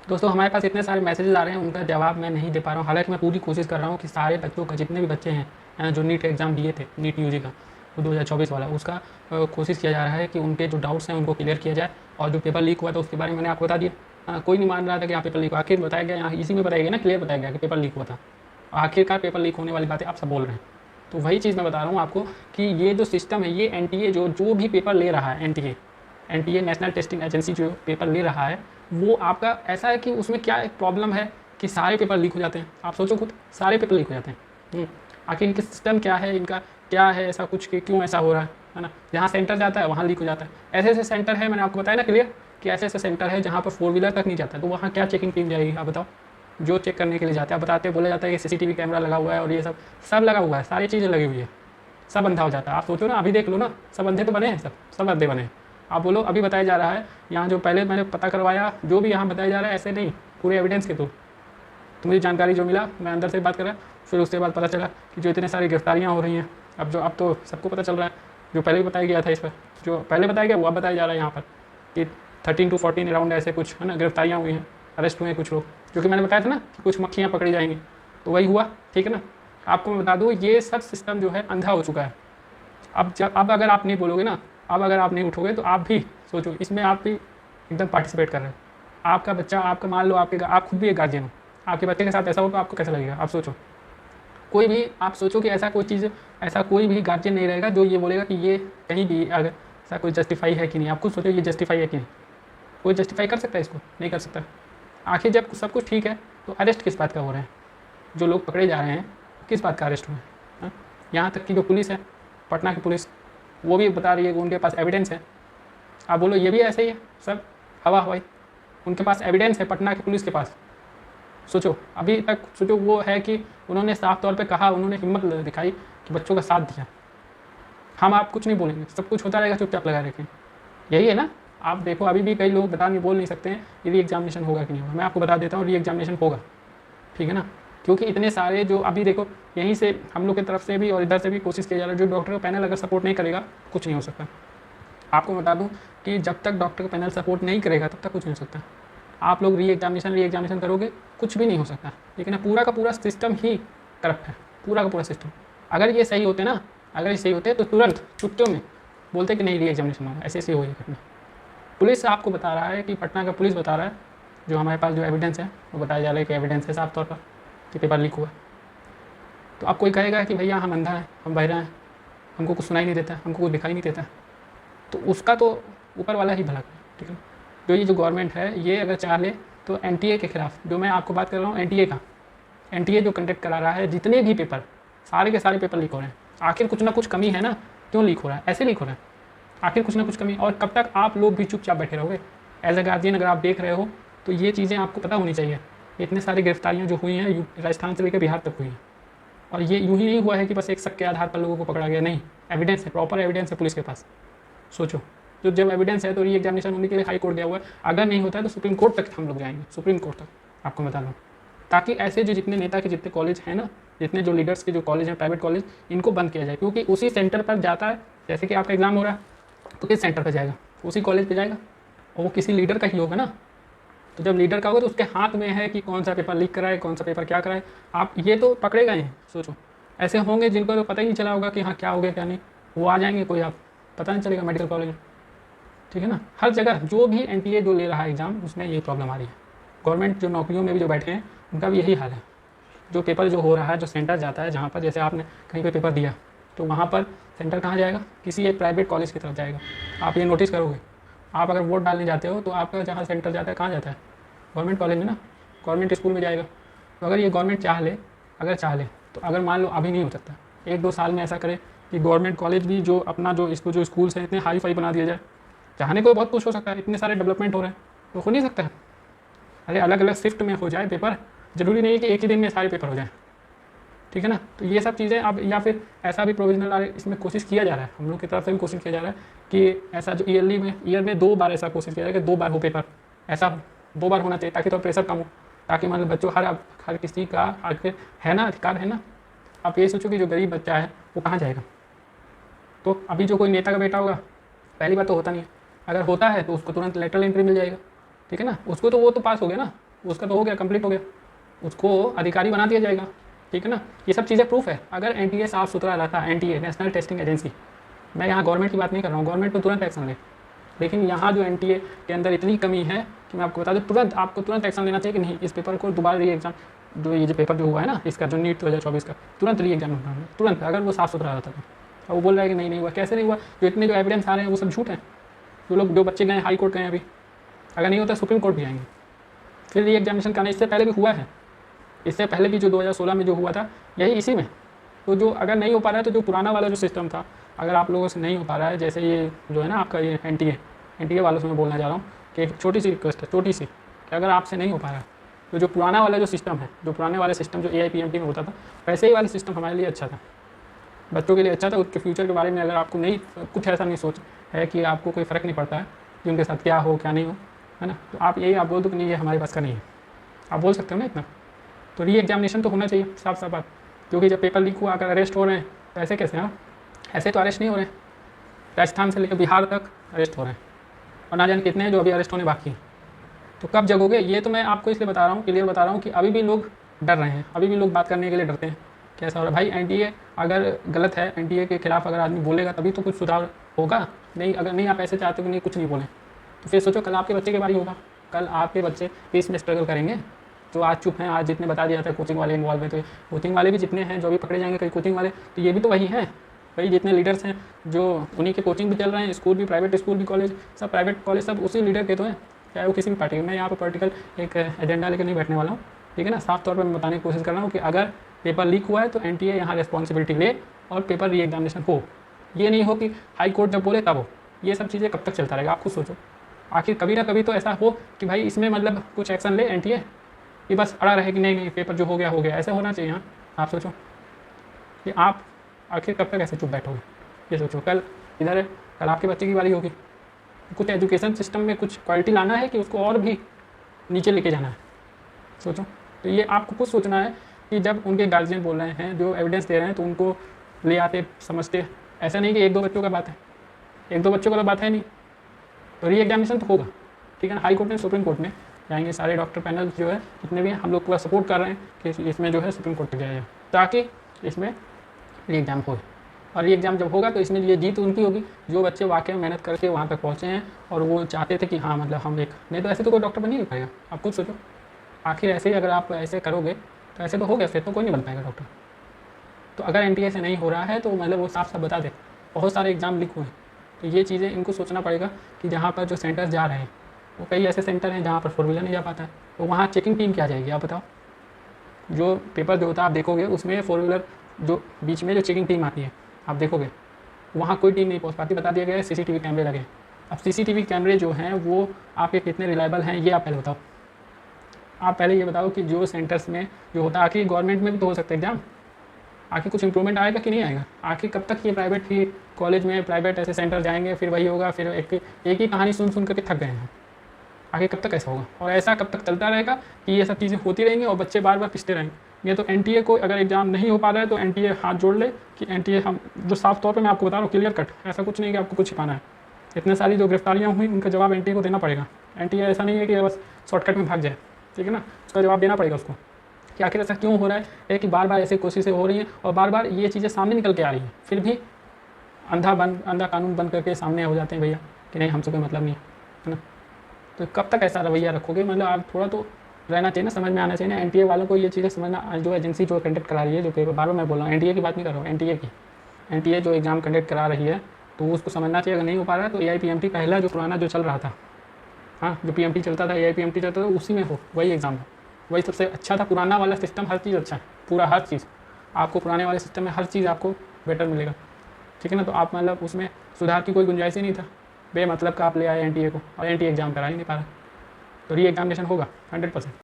दोस्तों हमारे पास इतने सारे मैसेजेस आ रहे हैं, उनका जवाब मैं नहीं दे पा रहा हूँ। हालांकि मैं पूरी कोशिश कर रहा हूँ कि सारे बच्चों का, जितने भी बच्चे हैं जो नीट एग्ज़ाम दिए थे, नीट यूजी का वो 2024 वाला, उसका कोशिश किया जा रहा है कि उनके जो डाउट्स हैं उनको क्लियर किया जाए। और जो पेपर लीक हुआ था उसके बारे में मैंने आपको बता दिया। कोई नहीं मान रहा था कि यहाँ पेपर लीक हुआ, आखिर बताया गया, यहाँ इसी में बताया गया ना, क्लियर बताया गया कि पेपर लीक हुआ था। आखिरकार पेपर लीक होने वाली बातें आप सब बोल रहे हैं। तो वही चीज़ मैं बता रहा हूँ आपको कि ये जो सिस्टम है, ये एनटीए जो भी पेपर ले रहा है, एनटीए नेशनल टेस्टिंग एजेंसी जो पेपर ले रहा है, वो आपका ऐसा है कि उसमें क्या एक प्रॉब्लम है कि सारे पेपर लीक हो जाते हैं। आप सोचो खुद, सारे पेपर लीक हो जाते हैं। आखिर इनका सिस्टम क्या है, इनका क्या है ऐसा कुछ कि क्यों ऐसा हो रहा है ना। जहाँ सेंटर जाता है वहाँ लीक हो जाता है। ऐसे ऐसे सेंटर है, मैंने आपको बताया ना क्लियर, कि ऐसे ऐसे सेंटर है जहाँ पर 4 व्हीलर तक नहीं जाता है। तो वहाँ क्या चेकिंग टीम जाएगी, आप बताओ। जो चेक करने के लिए जाते हैं, बताते बोला जाता है कि सीसीटीवी कैमरा लगा हुआ है और ये सब लगा हुआ है, सारी चीज़ें लगी हुई है, सब अंधा हो जाता है। आप सोचो ना, अभी देख लो ना, सब अंधे तो बने हैं, सब अंधे बने हैं। आप बोलो, अभी बताया जा रहा है यहाँ, जो पहले मैंने पता करवाया, जो भी यहाँ बताया जा रहा है ऐसे नहीं, पूरे एविडेंस के थ्रू। तो मुझे जानकारी जो मिला, मैं अंदर से बात कर रहा, फिर उसके बाद पता चला कि जो इतने सारी गिरफ्तारियाँ हो रही हैं, अब तो सबको पता चल रहा है। जो पहले भी बताया गया था, इस पर जो पहले बताया गया वो अब बताया जा रहा है यहाँ पर कि 13 to 14 अराउंड ऐसे कुछ है ना गिरफ्तारियाँ हुई हैं, अरेस्ट हुए हैं कुछ लोग। जो कि मैंने बताया था ना कि कुछ मक्खियाँ पकड़ी जाएंगी, तो वही हुआ। ठीक है ना। आपको मैं बता दूँ, ये सब सिस्टम जो है अंधा हो चुका है। अब अगर आप नहीं बोलोगे ना, अब अगर आप नहीं उठोगे, तो आप भी सोचो, इसमें आप भी एकदम पार्टिसिपेट कर रहे हो। आपका बच्चा, आपका मान लो आप खुद भी एक गार्जियन हो, आपके बच्चे के साथ ऐसा हो तो आपको कैसा लगेगा, आप सोचो। कोई भी आप सोचो कि ऐसा कोई चीज़, ऐसा कोई भी गार्जियन नहीं रहेगा जो ये बोलेगा कि ये कहीं भी अगर ऐसा कोई जस्टिफाई है कि नहीं। आप खुद सोचो ये जस्टिफाई है कि नहीं। कोई जस्टिफाई कर सकता है इसको? नहीं कर सकता। आखिर जब सब कुछ ठीक है तो अरेस्ट किस बात का हो रहे हैं? जो लोग पकड़े जा रहे हैं किस बात का अरेस्ट हुए हैं? यहाँ तक कि जो पुलिस है, पटना की पुलिस, वो भी बता रही है कि उनके पास एविडेंस है। आप बोलो ये भी ऐसे ही है, सब हवा हवाई। उनके पास एविडेंस है, पटना की पुलिस के पास। सोचो, अभी तक सोचो, वो है कि उन्होंने साफ तौर पे कहा, उन्होंने हिम्मत दिखाई कि बच्चों का साथ दिया। हम आप कुछ नहीं बोलेंगे, सब कुछ होता रहेगा, चुपचाप लगा रखें। यही है ना। आप देखो, अभी भी कई लोग बोल नहीं सकते हैं कि री एग्जामिनेशन होगा कि नहीं होगा। मैं आपको बता देता हूँ, री एग्जामिनेशन होगा। ठीक है ना। क्योंकि इतने सारे जो अभी देखो, यहीं से हम लोग की तरफ से भी और इधर से भी कोशिश किया जा रहा है। जो डॉक्टर का पैनल अगर सपोर्ट नहीं करेगा, कुछ नहीं हो सकता। आपको बता दूं कि जब तक डॉक्टर का पैनल सपोर्ट नहीं करेगा तब तक कुछ नहीं हो सकता। आप लोग री एग्जामिनेशन करोगे, कुछ भी नहीं हो सकता। लेकिन पूरा का पूरा सिस्टम ही करप्ट है, पूरा का पूरा सिस्टम। अगर ये सही होते ना, अगर ये सही होते तो तुरंत चुटकियों में बोलते कि नहीं री एग्जामिनेशन होगा, ऐसे ऐसे हो ये घटना। पुलिस आपको बता रहा है कि पटना का पुलिस बता रहा है, जो हमारे पास जो एविडेंस है वो बताया जा रहा है कि एविडेंस है साफ तौर पर कि पेपर लीक हुआ। तो आप कोई कहेगा कि भैया हम अंधा हैं, हम बहरा हैं, हमको कुछ सुनाई नहीं देता, हमको कुछ दिखाई नहीं देता, तो उसका तो ऊपर वाला ही भला करे। ठीक है। जो ये जो गवर्नमेंट है, ये अगर चाह ले तो एनटीए के खिलाफ, जो मैं आपको बात कर रहा हूँ एनटीए का, एनटीए जो कंडक्ट करा रहा है, जितने भी पेपर, सारे के सारे पेपर लीक हो रहे हैं। आखिर कुछ ना कुछ कमी है ना, क्यों लीक हो रहा है, ऐसे लीक हो रहा है। आखिर कुछ ना कुछ कमी। और कब तक आप लोग भी चुपचाप बैठे रहोगे? एज ए गार्जियन अगर आप देख रहे हो तो ये चीज़ें आपको पता होनी चाहिए। इतने सारी गिरफ्तारियाँ जो हुई हैं, राजस्थान से लेकर बिहार तक हुई हैं। और ये यूँ ही नहीं हुआ है कि बस एक शक के आधार पर लोगों को पकड़ा गया, नहीं, एविडेंस है, प्रॉपर एविडेंस है पुलिस के पास। सोचो, तो जब एविडेंस है तो री एग्जामिनेशन होने के लिए हाई कोर्ट गया हुआ है। अगर नहीं होता है तो सुप्रीम कोर्ट तक हम लोग जाएंगे, सुप्रीम कोर्ट तक, आपको बता दूँ। ताकि ऐसे जो जितने नेता के जितने कॉलेज हैं ना, जितने जो लीडर्स के जो कॉलेज हैं, प्राइवेट कॉलेज, इनको बंद किया जाए। क्योंकि उसी सेंटर पर जाता है, जैसे कि आपका एग्जाम हो रहा है तो किस सेंटर पर जाएगा? उसी कॉलेज पर जाएगा, और वो किसी लीडर का ही होगा ना। तो जब लीडर का होगा तो उसके हाथ में है कि कौन सा पेपर लीक कराए, कौन सा पेपर क्या कराए। आप ये तो पकड़े गए हैं। सोचो, ऐसे होंगे जिनको तो पता ही नहीं चला होगा कि हाँ क्या हो गया क्या नहीं, वो आ जाएंगे, कोई आप पता नहीं चलेगा मेडिकल कॉलेज में। ठीक है ना। हर जगह जो भी एनटीए जो ले रहा है एग्ज़ाम, उसमें यही प्रॉब्लम आ रही है। गवर्नमेंट जो नौकरियों में भी जो बैठे हैं उनका भी यही हाल है। जो पेपर जो हो रहा है, जो सेंटर जाता है, जहाँ पर जैसे आपने कहीं पे पेपर दिया तो वहाँ पर सेंटर कहाँ जाएगा? किसी एक प्राइवेट कॉलेज की तरफ जाएगा। आप ये नोटिस करोगे, आप अगर वोट डालने जाते हो तो आपका जहाँ सेंटर जाता है कहाँ जाता है? गवर्नमेंट कॉलेज में ना, गवर्नमेंट स्कूल में जाएगा। तो अगर ये गवर्नमेंट चाह ले, अगर चाह ले, तो अगर मान लो अभी नहीं हो सकता, 1-2 साल में ऐसा करे कि गवर्नमेंट कॉलेज भी जो अपना जो इसको जो स्कूल्स हैं इतने हाई फाई बना दिया जाए। चाहने को बहुत कुछ हो सकता है, इतने सारे डेवलपमेंट हो रहे हैं, तो हो नहीं सकता है। अरे अलग अलग शिफ्ट में हो जाए पेपर, ज़रूरी नहीं है कि एक ही दिन में सारे पेपर हो जाए। ठीक है ना। तो ये सब चीज़ें अब, या फिर ऐसा भी प्रोविजनल इसमें कोशिश किया जा रहा है, हम लोग की तरफ से भी कोशिश किया जा रहा है कि ऐसा जो ईयर में 2 बार ऐसा कोशिश किया जाए कि 2 बार हो पेपर, ऐसा 2 बार होना चाहिए, ताकि तो प्रेशर कम हो, ताकि मान लो बच्चों हर किसी का आखिर है ना अधिकार है ना। आप ये सोचो कि जो गरीब बच्चा है वो कहाँ जाएगा? तो अभी जो कोई नेता का बेटा होगा, पहली बात तो होता नहीं है, अगर होता है तो उसको तुरंत लेटरल एंट्री मिल जाएगा। ठीक है ना, उसको तो वो तो पास हो गया ना, उसका तो हो गया, कंप्लीट हो गया, उसको अधिकारी बना दिया जाएगा, ठीक है ना। ये सब चीज़ें प्रूफ है। अगर एनटीए साफ सुथरा रहता, एनटीए नेशनल टेस्टिंग एजेंसी, मैं यहाँ गवर्नमेंट की बात नहीं कर रहा हूँ, गवर्नमेंट तो तुरंत एक्शन ले, लेकिन यहाँ जो एनटीए के अंदर इतनी कमी है कि मैं आपको बता दूँ, तुरंत आपको तुरंत एक्शन लेना चाहिए कि नहीं, इस पेपर को दोबारा री एग्जाम, जो ये जो पेपर जो हुआ है ना इसका, जो नीट 2024 का, तुरंत री एग्जाम होना है, तुरंत, अगर वो साफ सुथरा रहता था। और वो बोल रहा है कि नहीं हुआ, कैसे नहीं हुआ, जो इतने जो एविडेंस आ रहे हैं वो सब झूठ हैं। जो बच्चे गए हाई कोर्ट गए अभी, अगर नहीं होता सुप्रीम कोर्ट भी आएंगे, फिर री एग्जामिनेशन करना। इससे पहले भी हुआ है, इससे पहले भी जो 2016 में जो हुआ था यही इसी में। तो जो अगर नहीं हो पा रहा है तो जो पुराना वाला जो सिस्टम था, अगर आप लोगों से नहीं हो पा रहा है, जैसे ये जो है ना आपका ये एनटीए वालों से मैं बोलना चाह रहा हूँ कि एक छोटी सी रिक्वेस्ट है, छोटी सी, कि अगर आपसे नहीं हो पा रहा है तो जो पुराना वाला जो सिस्टम है, जो पुराने वाले सिस्टम जो AIPMT में होता था, वैसे ही वाला सिस्टम हमारे लिए अच्छा था, बच्चों के लिए अच्छा था। उसके फ्यूचर के बारे में अगर आपको नहीं कुछ ऐसा नहीं सोच है कि आपको कोई फ़र्क नहीं पड़ता है कि उनके साथ क्या हो क्या नहीं हो, है ना, तो आप यही आप बोल दो कि नहीं ये हमारे पास का नहीं है, आप बोल सकते हो ना इतना। तो री एग्जामिनेशन तो होना चाहिए, साफ साफ बात। क्योंकि जब पेपर लीक हुआ अगर अरेस्ट हो रहे हैं तो ऐसे कैसे हैं, ऐसे तो अरेस्ट नहीं हो रहे हैं, राजस्थान से लेकर बिहार तक अरेस्ट हो रहे हैं, और ना जाने कितने हैं जो अभी अरेस्ट होने बाकी हैं। तो कब जगोगे, ये तो मैं आपको इसलिए बता रहा हूँ, क्लियर बता रहा हूँ कि अभी भी लोग डर रहे हैं, अभी भी लोग बात करने के लिए डरते हैं। कैसा हो रहा है भाई, एनटीए अगर गलत है, एनटीए के खिलाफ अगर आदमी बोलेगा तभी तो कुछ सुधार होगा। नहीं, अगर नहीं आप ऐसे चाहते हो कि नहीं कुछ नहीं बोलें, तो फिर सोचो कल आपके बच्चे के बारे में होगा, कल आपके बच्चे इसमें स्ट्रगल करेंगे। तो आज चुप हैं, आज जितने बता दिया था कोचिंग वाले इन्वॉल्व है, तो कोचिंग वाले भी जितने हैं जो भी पकड़े जाएंगे कई कोचिंग वाले, तो ये भी तो वही हैं भाई, जितने लीडर्स हैं जो उन्हीं के कोचिंग भी चल रहे हैं, स्कूल भी, प्राइवेट स्कूल भी, कॉलेज सब, प्राइवेट कॉलेज सब उसी लीडर के तो हैं, चाहे वो किसी भी पार्टी में। मैं यहाँ पर पॉलिटिकल एक एजेंडा लेकर नहीं बैठने वाला हूँ, ठीक है ना। साफ तौर पर मैं बताने की कोशिश कर रहा हूँ कि अगर पेपर लीक हुआ है तो एनटीए यहाँ रिस्पॉन्सिबिलिटी ले और पेपर री एग्जामिनेशन हो। ये नहीं हो कि हाई कोर्ट जब बोले तब हो। ये सब चीज़ें कब तक चलता रहेगा, आप खुद सोचो। आखिर कभी ना कभी तो ऐसा हो कि भाई इसमें मतलब कुछ एक्शन ले एनटीए, कि बस अड़ा रहे कि नहीं पेपर जो हो गया ऐसे होना चाहिए। हाँ, आप सोचो कि आप आखिर कब तक ऐसे चुप बैठोगे। ये सोचो, कल इधर है, कल आपके बच्चे की बारी होगी। कुछ एजुकेशन सिस्टम में कुछ क्वालिटी लाना है कि उसको और भी नीचे लेके जाना है, सोचो। तो ये आपको खुद सोचना है कि जब उनके गार्जियन बोल रहे हैं, जो एविडेंस दे रहे हैं, तो उनको ले आते, समझते। ऐसा नहीं कि एक दो बच्चों का बात है, एक दो बच्चों का तो बात है नहीं। तो री एग्जामिनेशन तो होगा, ठीक है ना। हाई कोर्ट में, सुप्रीम कोर्ट में जाएंगे सारे डॉक्टर पैनल जो है जितने भी हैं, हम लोग पूरा सपोर्ट कर रहे हैं कि इसमें जो है सुप्रीम कोर्ट तक जाए, ताकि इसमें री एग्ज़ाम हो। और री एग्ज़ाम जब होगा तो इसमें ये जीत उनकी होगी जो बच्चे वाकई में मेहनत करके वहाँ तक पहुँचे हैं और वो चाहते थे कि हाँ मतलब हम एक, नहीं तो ऐसे तो कोई डॉक्टर बन नहीं पाएगा। आप खुद सोचो, आखिर ऐसे ही अगर आप ऐसे करोगे तो ऐसे तो हो गया, फिर तो कोई नहीं बन पाएगा डॉक्टर। तो अगर एनटीए से नहीं हो रहा है तो मतलब वो साफ साफ बता दे, बहुत सारे एग्ज़ाम लीक हुए हैं। तो ये चीज़ें इनको सोचना पड़ेगा कि जहाँ पर जो सेंटर्स जा रहे हैं वो कई ऐसे सेंटर हैं जहाँ पर 4 व्हीलर नहीं जा पाता है, तो वहाँ चेकिंग टीम क्या जाएगी, आप बताओ। जो पेपर जो होता है आप देखोगे उसमें 4 व्हीलर जो बीच में जो चेकिंग टीम आती है आप देखोगे वहाँ कोई टीम नहीं पहुँच पाती। बता दिया गया है CCTV कैमरे लगे। अब CCTV कैमरे जो हैं वो आपके कितने रिलायबल हैं ये आप पहले बताओ। आप पहले ये बताओ कि जो सेंटर्स में जो होता है, आखिर गवर्नमेंट में भी तो हो सकता है एग्जाम, आखिर कुछ इंप्रूवमेंट आएगा कि नहीं आएगा। आखिर कब तक ये प्राइवेट ही कॉलेज में प्राइवेट ऐसे सेंटर जाएंगे, फिर वही होगा, फिर एक ही कहानी सुन करके थक गए हैं। आखिर कब तक ऐसा होगा, और ऐसा कब तक चलता रहेगा कि ये सब चीज़ें होती रहेंगी और बच्चे बार बार पिसते रहेंगे। ये तो एनटीए को अगर एग्जाम नहीं हो पा रहा है तो एनटीए हाथ जोड़ ले कि एनटीए हम जो साफ तौर पे मैं आपको बता रहा हूँ क्लियर कट, ऐसा कुछ नहीं कि आपको कुछ छिपाना है। इतने सारी जो गिरफ्तारियाँ हुई उनका जवाब एनटीए को देना पड़ेगा। एनटीए ऐसा नहीं है कि बस शॉर्टकट में भाग जाए, ठीक है ना, उसका जवाब देना पड़ेगा उसको कि आखिर ऐसा क्यों हो रहा है कि बार बार ऐसी कोशिशें हो रही हैं और बार बार ये चीज़ें सामने निकल के आ रही हैं, फिर भी अंधा कानून बंद करके सामने हो जाते हैं भैया कि नहीं हमसे कोई मतलब नहीं है ना। तो कब तक ऐसा रवैया रखोगे, मतलब आप थोड़ा तो रहना चाहिए ना, समझ में आना चाहिए ना। एनटीए वालों को ये चीज़ें समझना, जो एजेंसी जो कंडक्ट करा रही है, जो पेपर बार बार मैं बोल रहा हूँ एनटीए की बात नहीं कर रहा हूँ, एनटीए की, एनटीए जो एग्जाम कंडक्ट करा रही है तो उसको समझना चाहिए। अगर नहीं हो पा रहा है तो AIPMT पहला जो पुराना जो चल रहा था, हाँ जो PMT चलता था, AIPMT चलता था, उसी में हो, वही एग्ज़ाम हो, वही सबसे अच्छा था। पुराना वाला सिस्टम हर चीज़ अच्छा है, पूरा हर चीज़ आपको पुराने वाले सिस्टम में हर चीज़ आपको बेटर मिलेगा, ठीक है ना। तो आप मतलब उसमें सुधार की कोई गुंजाइश ही नहीं था, बेमतलब का आप ले आए एनटीए को और एनटीए एग्जाम करा ही नहीं पा रहा। तो री एग्जामिनेशन होगा 100%।